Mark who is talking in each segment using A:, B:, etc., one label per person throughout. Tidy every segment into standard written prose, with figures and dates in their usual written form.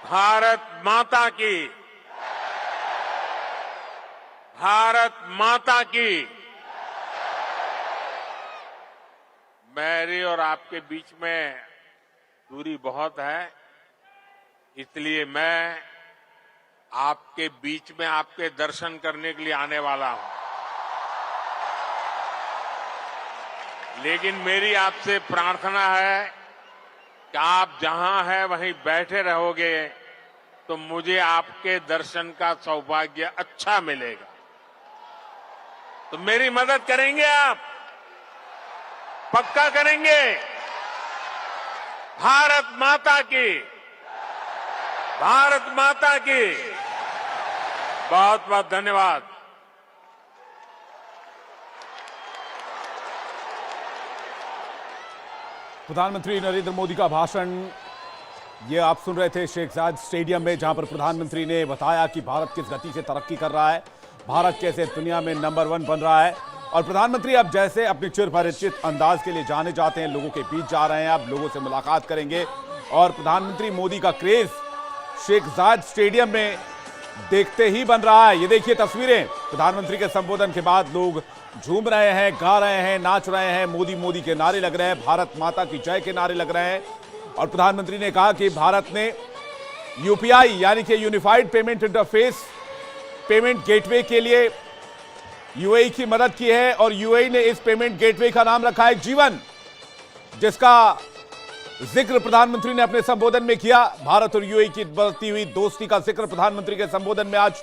A: भारत माता की, भारत माता की। मेरी और आपके बीच में दूरी बहुत है, इसलिए मैं आपके बीच में आपके दर्शन करने के लिए आने वाला हूं। लेकिन मेरी आपसे प्रार्थना है कि आप जहां हैं वहीं बैठे रहोगे तो मुझे आपके दर्शन का सौभाग्य अच्छा मिलेगा। तो मेरी मदद करेंगे आप? पक्का करेंगे? भारत माता की, भारत माता की। बहुत बहुत धन्यवाद।
B: प्रधानमंत्री नरेंद्र मोदी का भाषण ये आप सुन रहे थे शेख जायद स्टेडियम में, जहां पर प्रधानमंत्री ने बताया कि भारत किस गति से तरक्की कर रहा है, भारत कैसे दुनिया में नंबर 1 बन रहा है। और प्रधानमंत्री अब जैसे अपने चिरपरिचित अंदाज के लिए जाने जाते हैं, लोगों के बीच जा रहे हैं, अब लोगों से मुलाकात करेंगे। और प्रधानमंत्री मोदी का क्रेज शेख जायद स्टेडियम में देखते ही बन रहा है। ये देखिए तस्वीरें, प्रधानमंत्री के संबोधन के बाद लोग झूम रहे हैं, गा रहे हैं, नाच रहे हैं, मोदी मोदी के नारे लग रहे हैं, भारत माता की जय के नारे लग रहे हैं। और प्रधानमंत्री ने कहा कि भारत ने यूपीआई यानी कि unified payment interface payment gateway के लिए यूएई की मदद की है और यूएई ने इस पेमेंट गेटवे का नाम रखा है जीवन, जिसका जिक्र प्रधानमंत्री ने अपने संबोधन में किया। भारत और यूएई की बढ़ती हुई दोस्ती का जिक्र प्रधानमंत्री के संबोधन में आज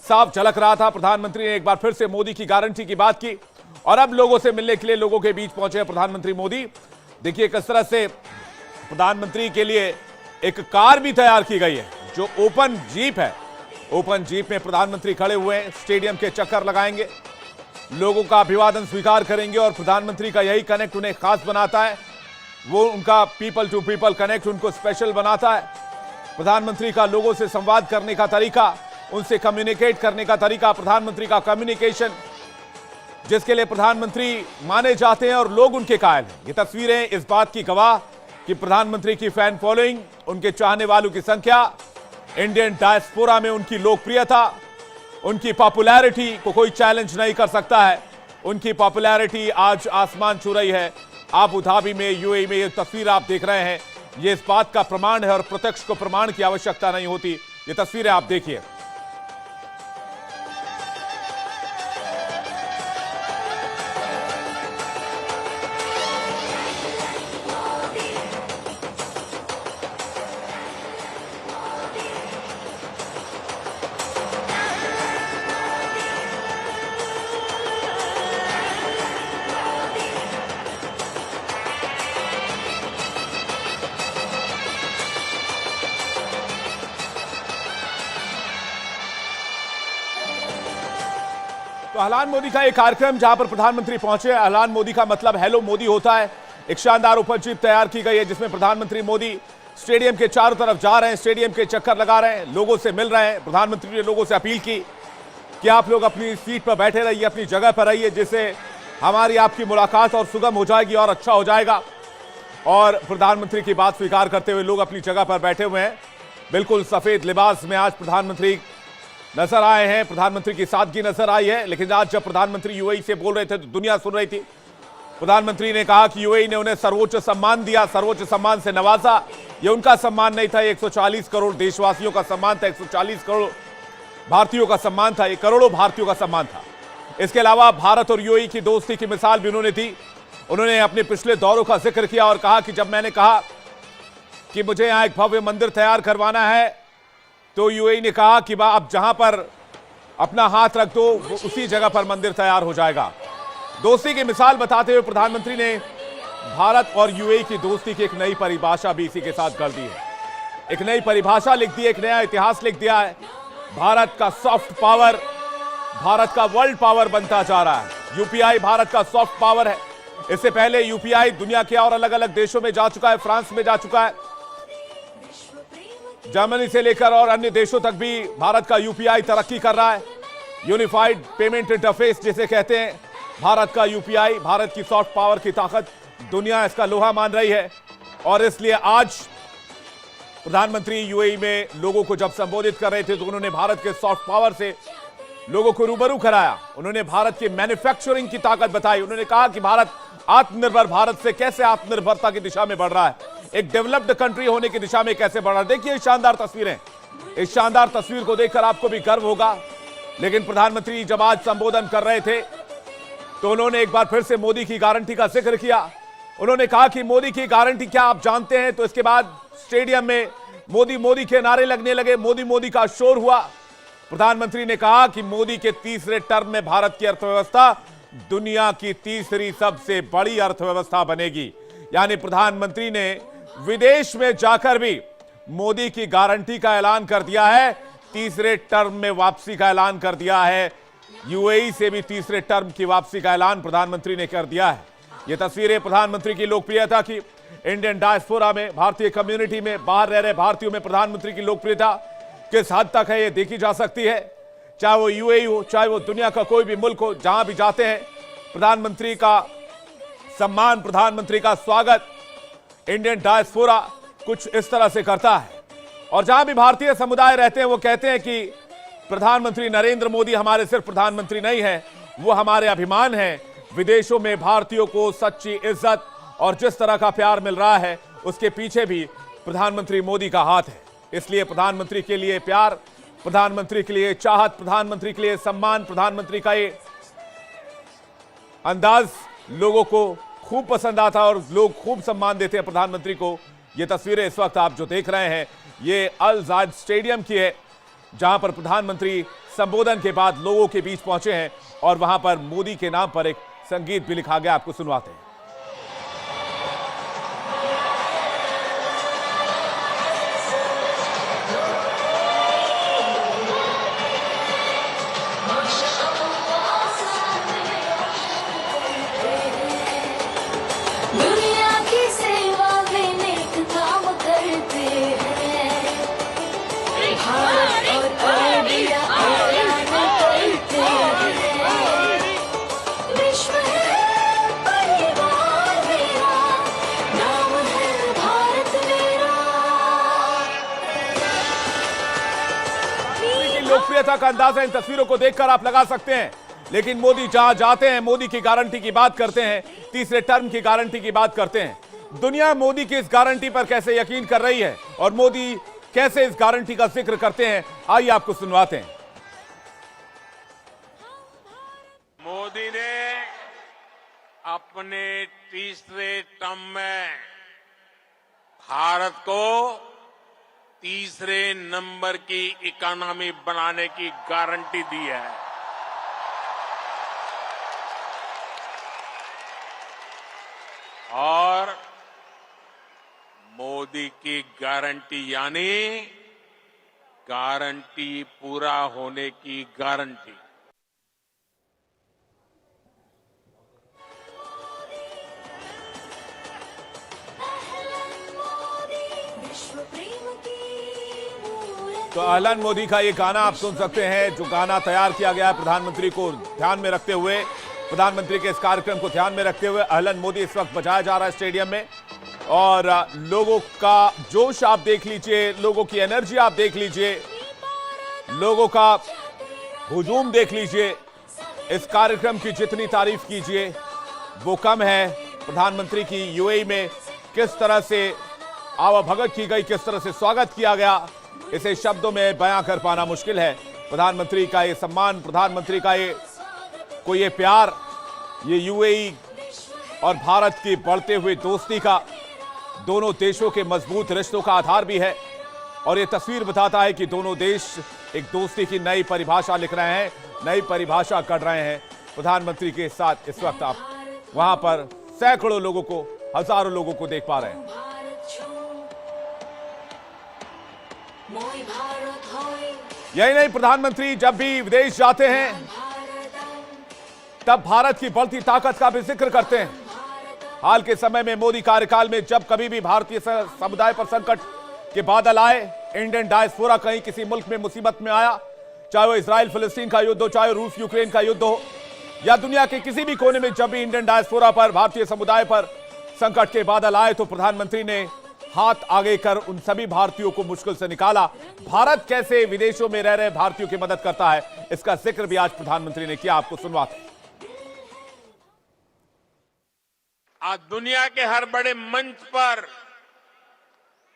B: साफ झलक रहा था। प्रधानमंत्री ने एक बार फिर से मोदी की गारंटी की बात की और अब लोगों से मिलने के लिए लोगों के बीच पहुंचे प्रधानमंत्री मोदी। देखिए किस तरह से प्रधानमंत्री के लिए एक कार भी तैयार की गई है जो ओपन जीप है। ओपन जीप में प्रधानमंत्री खड़े हुए हैं, स्टेडियम के चक्कर लगाएंगे, लोगों का अभिवादन स्वीकार करेंगे। और प्रधानमंत्री का यही कनेक्ट उन्हें खास बनाता है, वो उनका पीपल टू पीपल कनेक्ट उनको स्पेशल बनाता है। प्रधानमंत्री का लोगों से संवाद करने का तरीका, उनसे कम्युनिकेट करने का तरीका, प्रधानमंत्री का कम्युनिकेशन, जिसके लिए प्रधानमंत्री माने जाते हैं और लोग उनके कायल हैं। ये तस्वीरें इस बात की गवाह कि प्रधानमंत्री की फैन फॉलोइंग, उनके चाहने वालों की संख्या, इंडियन डायस्पोरा में उनकी लोकप्रियता, उनकी पॉपुलैरिटी को कोई चैलेंज नहीं कर सकता है। उनकी पॉपुलैरिटी आज आसमान छू रही है। आबू धाबी में, यूएई में ये तस्वीर आप देख रहे हैं, ये इस बात का प्रमाण है और प्रत्यक्ष को प्रमाण की आवश्यकता नहीं होती। ये तस्वीरें आप देखिए। तो अहलान मोदी का एक कार्यक्रम जहां पर प्रधानमंत्री पहुंचे। अहलान मोदी का मतलब हेलो मोदी होता है। एक शानदार ओपन जीप तैयार की गई है जिसमें प्रधानमंत्री मोदी स्टेडियम के चारों तरफ जा रहे हैं, स्टेडियम के चक्कर लगा रहे हैं, लोगों से मिल रहे हैं। प्रधानमंत्री ने लोगों से अपील की कि आप लोग अपनी सीट पर बैठे रहिए, अपनी जगह पर रहिए, जिससे हमारी आपकी मुलाकात और सुगम हो जाएगी और अच्छा हो जाएगा। और प्रधानमंत्री की बात स्वीकार करते हुए लोग अपनी जगह पर बैठे हुए हैं। बिल्कुल सफेद लिबास में आज प्रधानमंत्री नजर आए हैं, प्रधानमंत्री की सादगी नजर आई है। लेकिन आज जब प्रधानमंत्री यूएई से बोल रहे थे तो दुनिया सुन रही थी। प्रधानमंत्री ने कहा कि यूएई ने उन्हें सर्वोच्च सम्मान दिया, सर्वोच्च सम्मान से नवाजा। ये उनका सम्मान नहीं था, 140 करोड़ देशवासियों का सम्मान था, 140 करोड़ भारतीयों का सम्मान था, ये करोड़ों भारतीयों का सम्मान था। इसके अलावा भारत और यूएई की दोस्ती की मिसाल भी उन्होंने दी। उन्होंने अपने पिछले दौरों का जिक्र किया और कहा कि जब मैंने कहा कि मुझे यहां एक भव्य मंदिर तैयार करवाना है तो यूएई ने कहा कि आप जहां पर अपना हाथ रख दो उसी जगह पर मंदिर तैयार हो जाएगा। दोस्ती की मिसाल बताते हुए प्रधानमंत्री ने भारत और यूएई की दोस्ती की एक नई परिभाषा भी इसी के साथ गढ़ दी है। एक नई परिभाषा लिख दी, एक नया इतिहास लिख दिया है। भारत का सॉफ्ट पावर भारत का वर्ल्ड पावर बनता जा रहा है। यूपीआई भारत का सॉफ्ट पावर है। इससे पहले यूपीआई दुनिया के और अलग अलग देशों में जा चुका है, फ्रांस में जा चुका है, जर्मनी से लेकर और अन्य देशों तक भी भारत का यूपीआई तरक्की कर रहा है। यूनिफाइड पेमेंट इंटरफेस जिसे कहते हैं, भारत का यूपीआई, भारत की सॉफ्ट पावर की ताकत दुनिया इसका लोहा मान रही है। और इसलिए आज प्रधानमंत्री यूएई में लोगों को जब संबोधित कर रहे थे तो उन्होंने भारत के सॉफ्ट पावर से लोगों को रूबरू कराया। उन्होंने भारत की मैन्युफैक्चरिंग की ताकत बताई। उन्होंने कहा कि भारत आत्मनिर्भर भारत से कैसे आत्मनिर्भरता की दिशा में बढ़ रहा है, एक डेवलप्ड कंट्री होने की दिशा में कैसे बढ़ रहा है। देखिए शानदार तस्वीरें, इस शानदार तस्वीर को देखकर आपको भी गर्व होगा। लेकिन प्रधानमंत्री जब आज संबोधन कर रहे थे तो उन्होंने एक बार फिर से मोदी की गारंटी का जिक्र किया। उन्होंने कहा कि मोदी की गारंटी क्या आप जानते हैं। तो इसके बाद स्टेडियम में मोदी मोदी के नारे लगने लगे, मोदी मोदी का शोर हुआ। प्रधानमंत्री ने कहा कि मोदी के तीसरे टर्म में भारत की अर्थव्यवस्था दुनिया की तीसरी सबसे बड़ी अर्थव्यवस्था बनेगी। यानी प्रधानमंत्री ने विदेश में जाकर भी मोदी की गारंटी का ऐलान कर दिया है, तीसरे टर्म में वापसी का ऐलान कर दिया है। यूएई से भी तीसरे टर्म की वापसी का ऐलान प्रधानमंत्री ने कर दिया है। ये तस्वीरें प्रधानमंत्री की लोकप्रियता की, इंडियन डायस्पोरा में, भारतीय कम्युनिटी में, बाहर रह रहे भारतीयों में प्रधानमंत्री की लोकप्रियता किस हद तक है ये देखी जा सकती है। चाहे वो यूएई हो, चाहे वो दुनिया का कोई भी मुल्क हो, जहां भी जाते हैं प्रधानमंत्री का सम्मान, प्रधानमंत्री का स्वागत इंडियन डायस्पोरा कुछ इस तरह से करता है। और जहां भी भारतीय समुदाय रहते हैं वो कहते हैं कि प्रधानमंत्री नरेंद्र मोदी हमारे सिर्फ प्रधानमंत्री नहीं है, वो हमारे अभिमान हैं। विदेशों में भारतीयों को सच्ची इज्जत और जिस तरह का प्यार मिल रहा है उसके पीछे भी प्रधानमंत्री मोदी का हाथ है। इसलिए प्रधानमंत्री के लिए प्यार, प्रधानमंत्री के लिए चाहत, प्रधानमंत्री के लिए सम्मान, प्रधानमंत्री का ये अंदाज लोगों को खूब पसंद आता है और लोग खूब सम्मान देते हैं प्रधानमंत्री को। ये तस्वीरें इस वक्त आप जो देख रहे हैं ये अल जायद स्टेडियम की है, जहां पर प्रधानमंत्री संबोधन के बाद लोगों के बीच पहुंचे हैं और वहां पर मोदी के नाम पर एक संगीत भी लिखा गया, आपको सुनवाते हैं। लोकप्रियता का अंदाजा इन तस्वीरों को देखकर आप लगा सकते हैं। लेकिन मोदी जहां जाते हैं मोदी की गारंटी की बात करते हैं, तीसरे टर्म की गारंटी की बात करते हैं। दुनिया मोदी की इस गारंटी पर कैसे यकीन कर रही है और मोदी कैसे इस गारंटी का जिक्र करते हैं, आइए आपको सुनवाते हैं।
A: मोदी ने अपने तीसरे टर्म में भारत को तीसरे नंबर की इकोनॉमी बनाने की गारंटी दी है। और मोदी की गारंटी यानी गारंटी पूरा होने की गारंटी।
B: तो अहलन मोदी का ये गाना आप सुन सकते हैं, जो गाना तैयार किया गया है प्रधानमंत्री को ध्यान में रखते हुए, प्रधानमंत्री के इस कार्यक्रम को ध्यान में रखते हुए अहलन मोदी इस वक्त बजाया जा रहा है स्टेडियम में। और लोगों का जोश आप देख लीजिए, लोगों की एनर्जी आप देख लीजिए, लोगों का हुजूम देख लीजिए। इस कार्यक्रम की जितनी तारीफ कीजिए वो कम है। प्रधानमंत्री की यूएई में किस तरह से आवाभगत की गई, किस तरह से स्वागत किया गया, इसे शब्दों में बयां कर पाना मुश्किल है। प्रधानमंत्री का ये सम्मान, प्रधानमंत्री का ये प्यार, ये यूएई और भारत की बढ़ते हुए दोस्ती का, दोनों देशों के मजबूत रिश्तों का आधार भी है। और ये तस्वीर बताता है कि दोनों देश एक दोस्ती की नई परिभाषा लिख रहे हैं, नई परिभाषा कर रहे हैं। प्रधानमंत्री के साथ इस वक्त आप वहां पर सैकड़ों लोगों को, हजारों लोगों को देख पा रहे हैं। यही नहीं, प्रधानमंत्री जब भी विदेश जाते हैं तब भारत की बढ़ती ताकत का भी जिक्र करते हैं। हाल के समय में मोदी कार्यकाल में जब कभी भी भारतीय समुदाय पर संकट के बादल आए, इंडियन डायस्पोरा कहीं किसी मुल्क में मुसीबत में आया, चाहे वो इजराइल फिलिस्तीन का युद्ध हो, चाहे रूस यूक्रेन का युद्ध हो, या दुनिया के किसी भी कोने में जब भी इंडियन डायस्पोरा पर, भारतीय समुदाय पर संकट के बादल आए तो प्रधानमंत्री ने हाथ आगे कर उन सभी भारतीयों को मुश्किल से निकाला। भारत कैसे विदेशों में रह रहे भारतीयों की मदद करता है, इसका जिक्र भी आज प्रधानमंत्री ने किया। आपको सुनवाते हैं।
A: आज दुनिया के हर बड़े मंच पर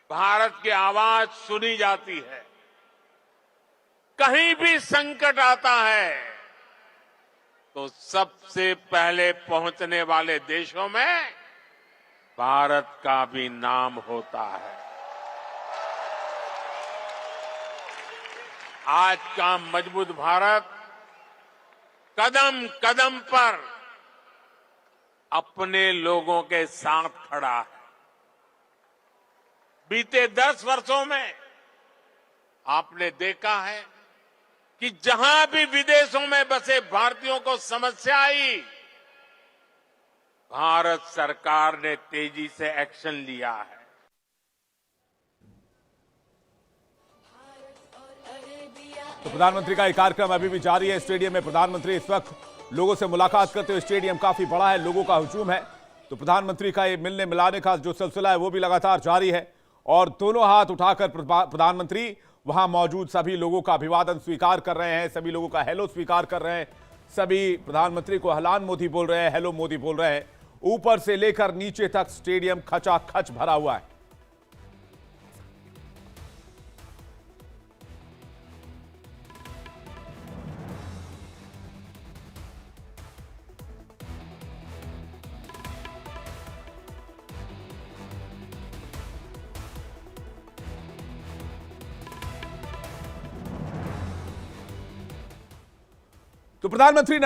A: भारत की आवाज सुनी जाती है। कहीं भी संकट आता है तो सबसे पहले पहुंचने वाले देशों में भारत का भी नाम होता है। आज का मजबूत भारत कदम कदम पर अपने लोगों के साथ खड़ा है। बीते 10 वर्षों में आपने देखा है कि जहां भी विदेशों में बसे भारतीयों को समस्या आई, भारत सरकार ने तेजी से एक्शन लिया है।
B: तो प्रधानमंत्री का यह कार्यक्रम अभी भी जारी है। स्टेडियम में प्रधानमंत्री इस वक्त लोगों से मुलाकात करते हुए, स्टेडियम काफी बड़ा है, लोगों का हुजूम है, तो प्रधानमंत्री का ये मिलने मिलाने का जो सिलसिला है वो भी लगातार जारी है। और दोनों हाथ उठाकर प्रधानमंत्री वहां मौजूद सभी लोगों का अभिवादन स्वीकार कर रहे हैं, सभी लोगों का हेलो स्वीकार कर रहे हैं, सभी प्रधानमंत्री को हलान मोदी बोल रहे हैं, हेलो मोदी बोल रहे हैं। ऊपर से लेकर नीचे तक स्टेडियम खचाखच भरा हुआ है। तो प्रधानमंत्री